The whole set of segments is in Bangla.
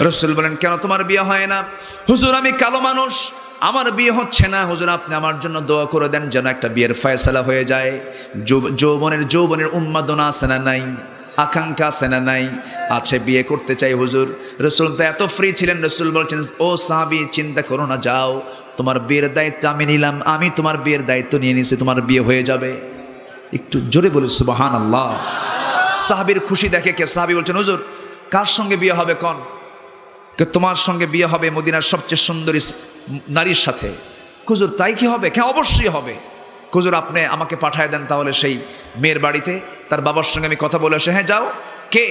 রাসূল বলেন, কেন তোমার বিয়ে হয় না? হুজুর, আমি কালো মানুষ, আমার বিয়ে হচ্ছে না। হুজুর, আপনি আমার জন্য দোয়া করে দেন যেন একটা বিয়ের ফয়সালা হয়ে যায়। যৌবনের উন্মাদনা আছে না নাই? আকাঙ্ক্ষা আছে না নাই? আছে, বিয়ে করতে চাই হুজুর। রাসূল তো এত ফ্রি ছিলেন, রাসূল বলছেন, ও সাহাবী, চিন্তা করো না, যাও, তোমার বিয়ের দায়িত্ব আমি নিলাম, আমি তোমার বিয়ের দায়িত্ব নিয়ে নিছি, তোমার বিয়ে হয়ে যাবে। একটু জোরে বলি সুবহানাল্লাহ। সাহাবীর খুশি দেখে কে? সাহাবী বলছেন, হুজুর, কার সঙ্গে বিয়ে হবে কোন? তোমার সঙ্গে বিয়ে হবে মদিনার সবচেয়ে সুন্দরী নারীর সাথে। হুজুর, তাই কি হবে? হ্যাঁ, অবশ্যই হবে। হুজুর, আপনি আমাকে পাঠায় দেন তাহলে সেই মেয়ের বাড়িতে, তার বাবার সঙ্গে আমি কথা বলে আসে। হ্যাঁ, যাও। কে?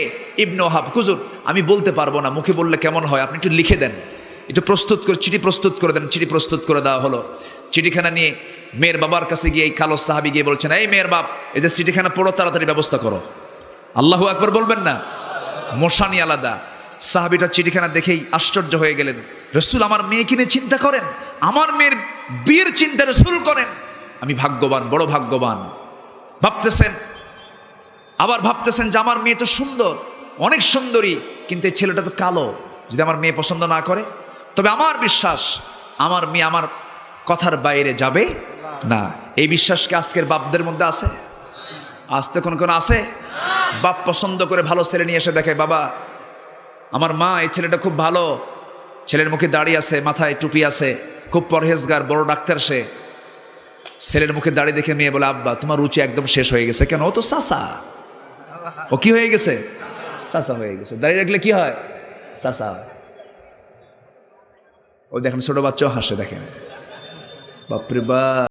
ইবনে ওহাব। হুজুর, আমি বলতে পারবো না, মুখে বললে কেমন হয়, আপনি একটু লিখে দেন, একটু প্রস্তুত করে, চিঠি প্রস্তুত করে দেন। চিঠি প্রস্তুত করে দেওয়া হলো। চিঠিখানা নিয়ে মেয়ের বাবার কাছে গিয়ে এই কালো সাহাবী গিয়ে বলছেন, এই মেয়ের বাপ, এই যে চিঠিখানা পড়ো, তাড়াতাড়ি ব্যবস্থা করো। আল্লাহু আকবার বলবেন না? মশানি আলাদা। সাহাবীটা চিঠিখানা দেখেই আশ্চর্য হয়ে গেলেন। রাসূল আমার মেয়েকে নিয়ে চিন্তা করেন, আমার মেয়ের বিয়ের চিন্তা রাসূল করেন, আমি ভাগ্যবান, বড় ভাগ্যবান ভাবতেছেন। আবার ভাবতেছেন যে আমার মেয়ে তো সুন্দর, অনেক সুন্দরী, কিন্তু এই ছেলেটা তো কালো, যদি আমার মেয়ে পছন্দ না করে, তবে আমার বিশ্বাস আমার মেয়ে আমার কথার বাইরে যাবে না। এই বিশ্বাস কি আজকের বাপদের মধ্যে আছে? আসতে কোন আছে? বাপ পছন্দ করে ভালো ছেলে নিয়ে এসে দেখে, বাবা, আমার মা, এই ছেলেটা খুব ভালো, ছেলের মুখে দাড়ি আছে, মাথায় টুপি আছে, খুব পরহেজগার, বড় ডাক্তার সে। ছেলের মুখে দাড়ি দেখে মেয়ে বলে, আব্বা, তোমার রুচি একদম শেষ হয়ে গেছে। কেন? ও তো চাচা। ও কি হয়ে গেছে? চাচা হয়ে গেছে। দাড়ি রাখলে কি হয়? চাচা হয়। ও দেখেন, ছোট বাচ্চাও হাসে, দেখেন, বাপরে বাপ।